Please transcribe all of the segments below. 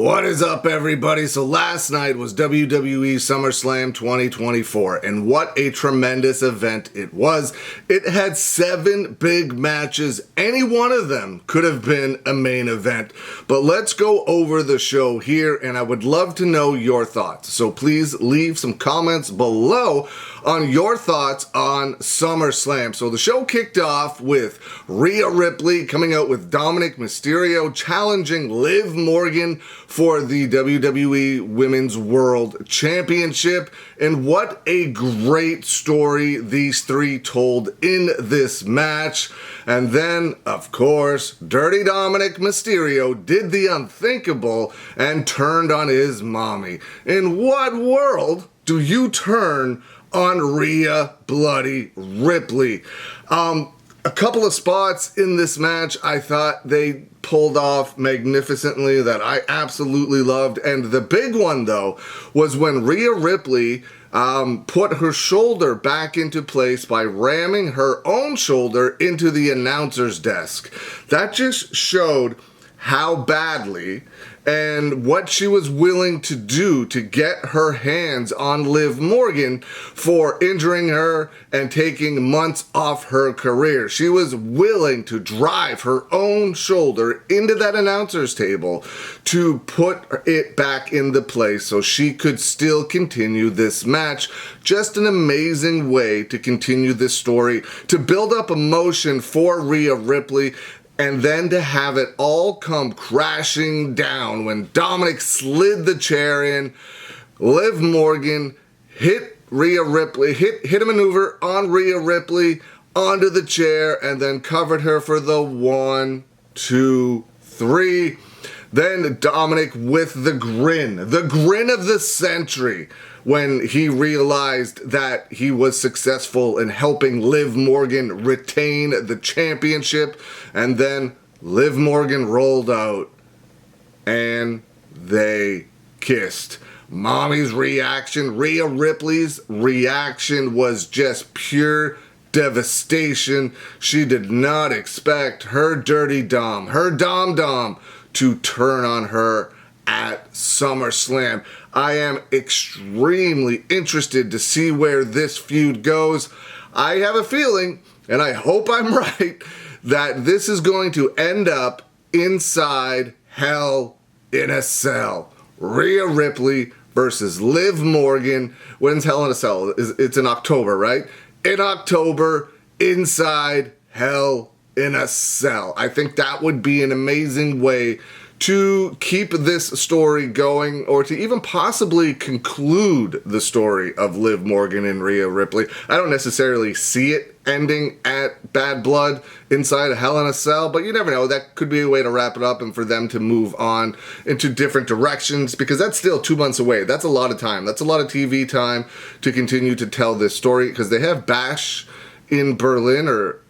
What is up, everybody? So last night was WWE SummerSlam 2024, and what a tremendous event it was. It had 7 big matches. Any one of them could have been a main event. But let's go over the show here, and I would love to know your thoughts. So please leave some comments below on your thoughts on SummerSlam. So the show kicked off with Rhea Ripley coming out with Dominic Mysterio challenging Liv Morgan for the WWE Women's World Championship. And what a great story these three told in this match. And then, of course, Dirty Dominic Mysterio did the unthinkable and turned on his mommy. In what world do you turn on Rhea Bloody Ripley? A couple of spots in this match I thought they pulled off magnificently that I absolutely loved. And the big one, though, was when Rhea Ripley put her shoulder back into place by ramming her own shoulder into the announcer's desk. That just showed how badly and what she was willing to do to get her hands on Liv Morgan for injuring her and taking months off her career. She was willing to drive her own shoulder into that announcer's table to put it back into place so she could still continue this match. Just an amazing way to continue this story, to build up emotion for Rhea Ripley, and then to have it all come crashing down when Dominic slid the chair in. Liv Morgan hit Rhea Ripley, hit a maneuver on Rhea Ripley onto the chair, and then covered her for the 1, 2, 3. Then Dominic with the grin of the century, when he realized that he was successful in helping Liv Morgan retain the championship. And then Liv Morgan rolled out and they kissed. Mommy's reaction, Rhea Ripley's reaction, was just pure devastation. She did not expect her dirty dom, her dom-dom, to turn on her at SummerSlam. I am extremely interested to see where this feud goes. I have a feeling, and I hope I'm right, that this is going to end up inside Hell in a Cell. Rhea Ripley versus Liv Morgan. When's Hell in a Cell? It's in October, right? In October, inside Hell in a Cell. I think that would be an amazing way to keep this story going, or to even possibly conclude the story of Liv Morgan and Rhea Ripley. I don't necessarily see it ending at Bad Blood inside a Hell in a Cell, but you never know. That could be a way to wrap it up and for them to move on into different directions, because that's still 2 months away. That's a lot of time. That's a lot of TV time to continue to tell this story, because they have Bash in Berlin, or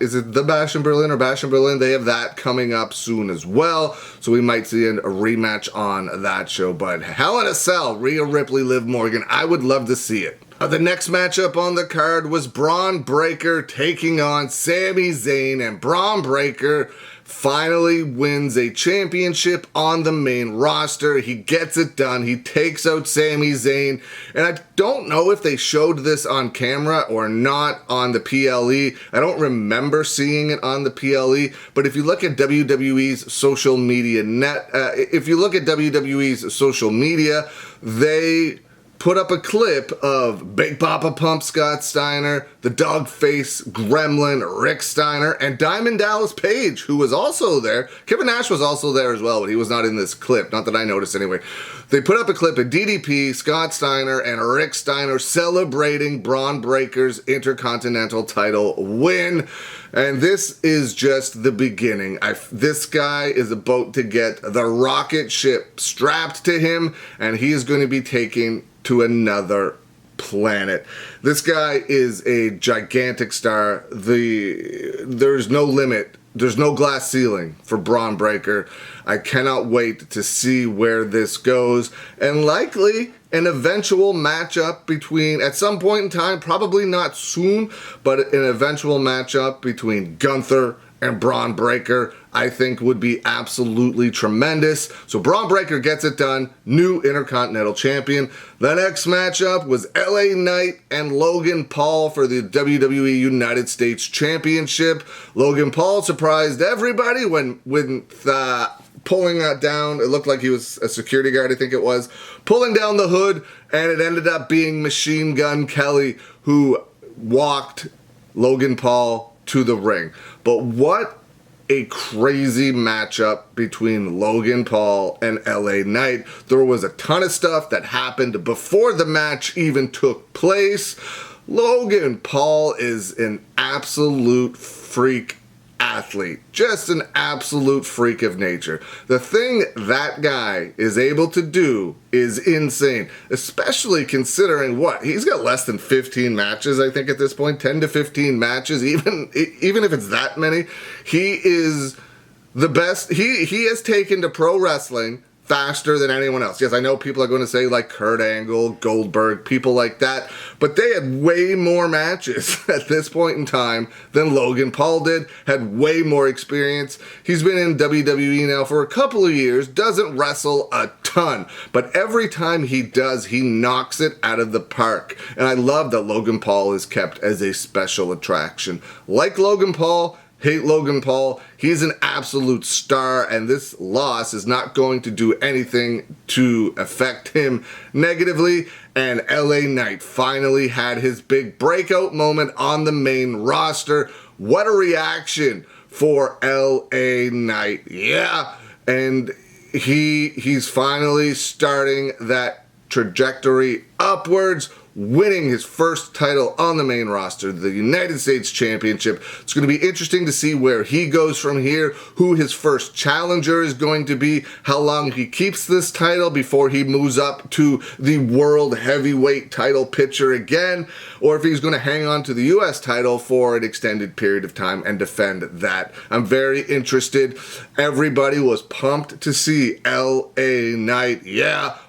is it the Bash in Berlin or Bash in Berlin? They have that coming up soon as well, so we might see a rematch on that show. But Hell in a Cell, Rhea Ripley, Liv Morgan, I would love to see it. The next matchup on the card was Braun Breaker taking on Sami Zayn, and Braun Breaker finally wins a championship on the main roster. He gets it done. He takes out Sami Zayn, and I don't know if they showed this on camera or not on the PLE. I don't remember seeing it on the PLE, but if you look at WWE's social media they put up a clip of Big Papa Pump Scott Steiner, the dog face gremlin Rick Steiner, and Diamond Dallas Page, who was also there. Kevin Nash was also there as well, but he was not in this clip, not that I noticed anyway. They put up a clip of DDP, Scott Steiner, and Rick Steiner celebrating Braun Breaker's Intercontinental title win. And this is just the beginning. This guy is about to get the rocket ship strapped to him, and he is going to be taking to another planet. This guy is a gigantic star. There's no limit. There's no glass ceiling for Braun Breaker. I cannot wait to see where this goes, and likely an eventual matchup between, at some point in time, probably not soon, but an eventual matchup between Gunther and Braun Breaker. I think would be absolutely tremendous. So Braun Breaker gets it done, new Intercontinental Champion. The next matchup was LA Knight and Logan Paul for the WWE United States Championship. Logan Paul surprised everybody when pulling down, it looked like he was a security guard, I think it was, pulling down the hood, and it ended up being Machine Gun Kelly who walked Logan Paul to the ring. But what a crazy matchup between Logan Paul and LA Knight. There was a ton of stuff that happened before the match even took place. Logan Paul is an absolute freak athlete, just an absolute freak of nature. The thing that guy is able to do is insane, especially considering what he's got, less than 15 matches, I think at this point, 10 to 15 matches, even if it's that many. He is the best. He has taken to pro wrestling faster than anyone else. Yes, I know people are going to say like Kurt Angle, Goldberg, people like that, but they had way more matches at this point in time than Logan Paul did, had way more experience. He's been in WWE now for a couple of years, doesn't wrestle a ton, but every time he does, he knocks it out of the park. And I love that Logan Paul is kept as a special attraction. Like Logan Paul, hate Logan Paul, he's an absolute star, and this loss is not going to do anything to affect him negatively. And LA Knight finally had his big breakout moment on the main roster. What a reaction for LA Knight. Yeah, and he's finally starting that trajectory upwards, winning his first title on the main roster, the United States Championship. It's going to be interesting to see where he goes from here, who his first challenger is going to be, how long he keeps this title before he moves up to the World Heavyweight title picture again, or if he's going to hang on to the US title for an extended period of time and defend that. I'm very interested. Everybody was pumped to see LA Knight,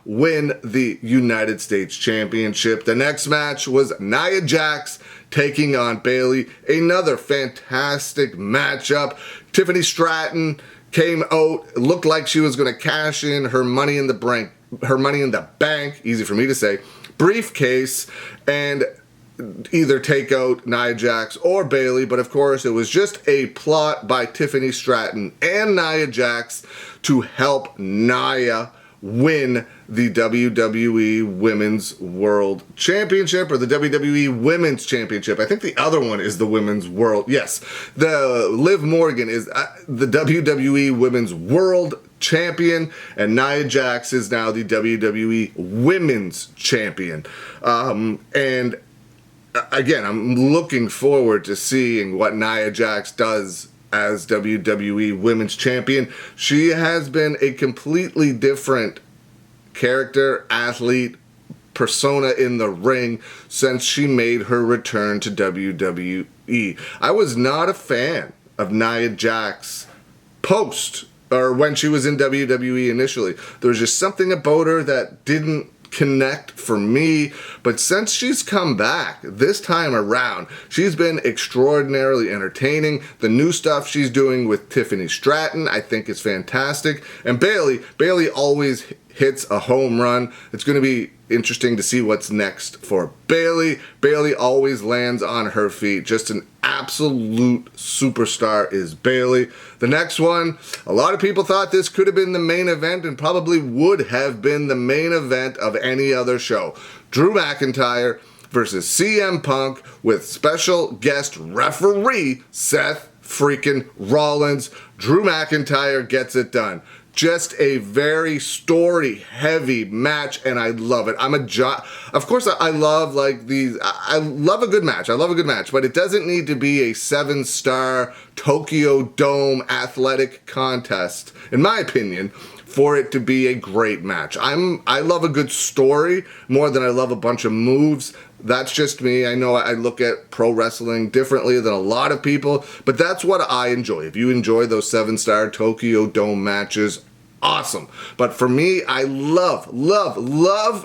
win the United States Championship. The next match was Nia Jax taking on Bayley. Another fantastic matchup. Tiffany Stratton came out. It looked like she was going to cash in her money in the bank, easy for me to say, briefcase, and either take out Nia Jax or Bayley, but of course it was just a plot by Tiffany Stratton and Nia Jax to help Nia win the WWE Women's World Championship, or the WWE Women's Championship. I think the other one is the Women's World. Yes, the Liv Morgan is the WWE Women's World Champion, and Nia Jax is now the WWE Women's Champion. And again, I'm looking forward to seeing what Nia Jax does as WWE Women's Champion. She has been a completely different character, athlete, persona in the ring since she made her return to WWE. I was not a fan of Nia Jax post, or when she was in WWE initially. There was just something about her that didn't connect for me, but since she's come back this time around, she's been extraordinarily entertaining. The new stuff she's doing with Tiffany Stratton, I think, is fantastic. And Bayley always hits a home run. It's going to be interesting to see what's next for Bayley. Bayley always lands on her feet. Just an absolute superstar is Bayley. The next one, a lot of people thought this could have been the main event and probably would have been the main event of any other show. Drew McIntyre versus CM Punk with special guest referee Seth freaking Rollins. Drew McIntyre gets it done. Just a very story-heavy match, and I love it. Of course, I love like these. I love a good match. I love a good match, but it doesn't need to be a 7-star Tokyo Dome athletic contest, in my opinion, for it to be a great match. I love a good story more than I love a bunch of moves. That's just me. I know I look at pro wrestling differently than a lot of people, but that's what I enjoy. If you enjoy those 7-star Tokyo Dome matches, awesome. But for me, I love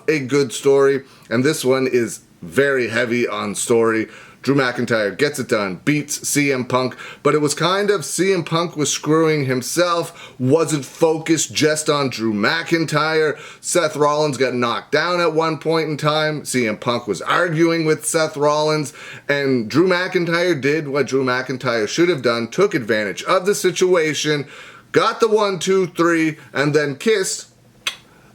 a good story, and this one is very heavy on story. Drew McIntyre gets it done, beats CM Punk, but it was kind of CM Punk was screwing himself, wasn't focused just on Drew McIntyre. Seth Rollins got knocked down at one point in time. CM Punk was arguing with Seth Rollins, and Drew McIntyre did what Drew McIntyre should have done, took advantage of the situation, got the 1, 2, 3, and then kissed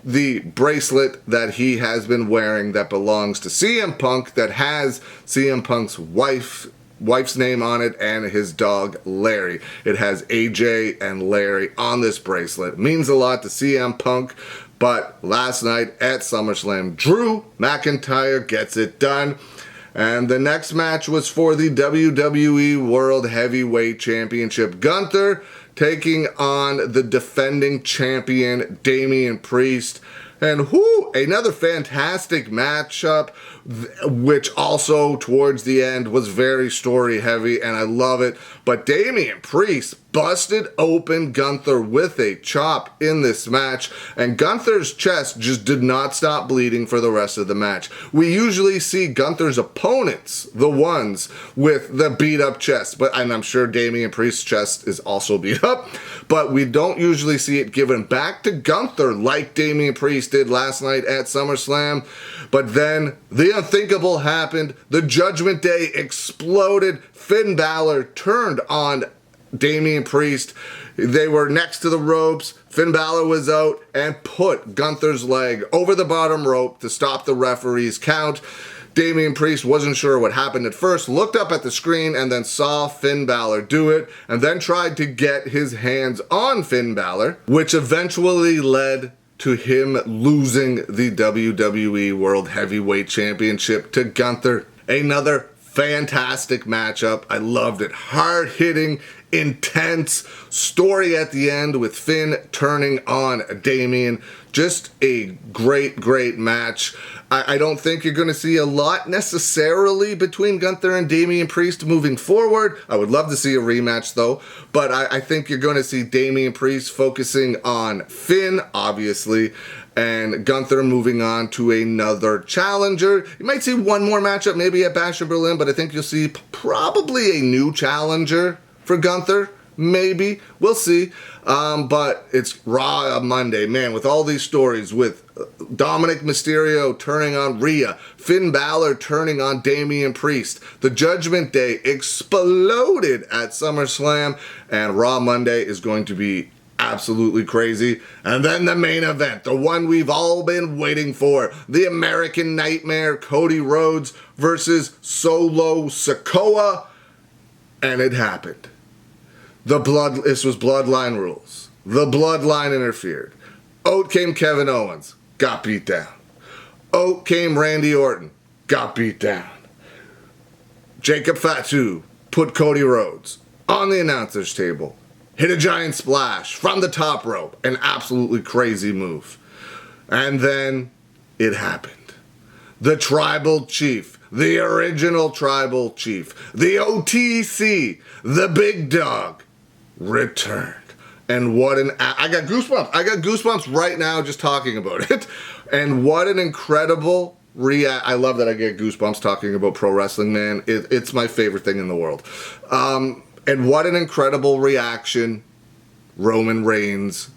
the bracelet that he has been wearing that belongs to CM Punk, that has CM Punk's wife's name on it and his dog Larry. It has AJ and Larry on this bracelet. It means a lot to CM Punk, but last night at SummerSlam, Drew McIntyre gets it done. And the next match was for the WWE World Heavyweight Championship. Gunther taking on the defending champion, Damian Priest. And another fantastic matchup, which also towards the end was very story heavy, and I love it. But Damian Priest busted open Gunther with a chop in this match, and Gunther's chest just did not stop bleeding for the rest of the match. We usually see Gunther's opponents, the ones with the beat up chest, and I'm sure Damian Priest's chest is also beat up, but we don't usually see it given back to Gunther like Damian Priest did last night at SummerSlam. But then the unthinkable happened. The Judgment Day exploded. Finn Balor turned on Damian Priest. They were next to the ropes. Finn Balor was out and put Gunther's leg over the bottom rope to stop the referee's count. Damian Priest wasn't sure what happened at first, looked up at the screen and then saw Finn Balor do it, and then tried to get his hands on Finn Balor, which eventually led to him losing the WWE World Heavyweight Championship to Gunther. Another fantastic matchup. I loved it. Hard-hitting, intense story at the end with Finn turning on Damian. Just a great, great match. I don't think you're going to see a lot necessarily between Gunther and Damian Priest moving forward. I would love to see a rematch though, but I think you're going to see Damian Priest focusing on Finn, obviously, and Gunther moving on to another challenger. You might see one more matchup maybe at Bash in Berlin, but I think you'll see probably a new challenger for Gunther. Maybe. We'll see. But it's Raw on Monday. Man, with all these stories, with Dominic Mysterio turning on Rhea, Finn Balor turning on Damian Priest, the Judgment Day exploded at SummerSlam, and Raw Monday is going to be absolutely crazy. And then the main event, the one we've all been waiting for, the American Nightmare, Cody Rhodes versus Solo Sikoa, and it happened. This was Bloodline rules. The Bloodline interfered. Out came Kevin Owens, got beat down. Out came Randy Orton, got beat down. Jacob Fatu put Cody Rhodes on the announcer's table, hit a giant splash from the top rope, an absolutely crazy move. And then it happened. The Tribal Chief, the original Tribal Chief, the OTC, the big dog, returned. And what I got goosebumps. I got goosebumps right now just talking about it. And what an incredible I love that I get goosebumps talking about pro wrestling, man. It's my favorite thing in the world. And what an incredible reaction Roman Reigns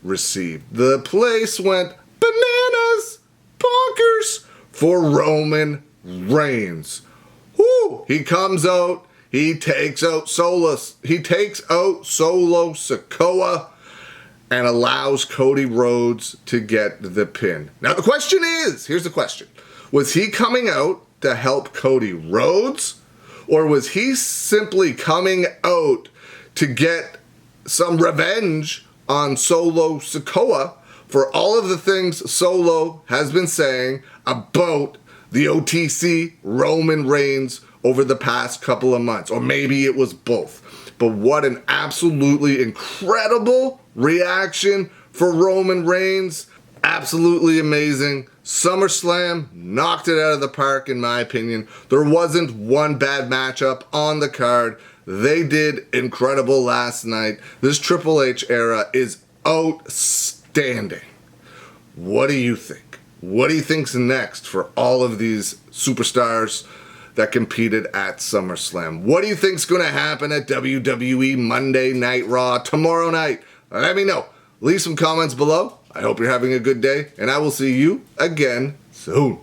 received. The place went bananas, bonkers for Roman Reigns. Whoo! He comes out. He takes out Solo Sikoa and allows Cody Rhodes to get the pin. Now the question is, here's the question. Was he coming out to help Cody Rhodes, or was he simply coming out to get some revenge on Solo Sikoa for all of the things Solo has been saying about the OTC Roman Reigns over the past couple of months? Or maybe it was both. But what an absolutely incredible reaction for Roman Reigns. Absolutely amazing. SummerSlam knocked it out of the park, in my opinion. There wasn't one bad matchup on the card. They did incredible last night. This Triple H era is outstanding. What do you think? What do you think's next for all of these superstars that competed at SummerSlam. What do you think's going to happen at WWE Monday Night Raw tomorrow night? Let me know. Leave some comments below. I hope you're having a good day, and I will see you again soon.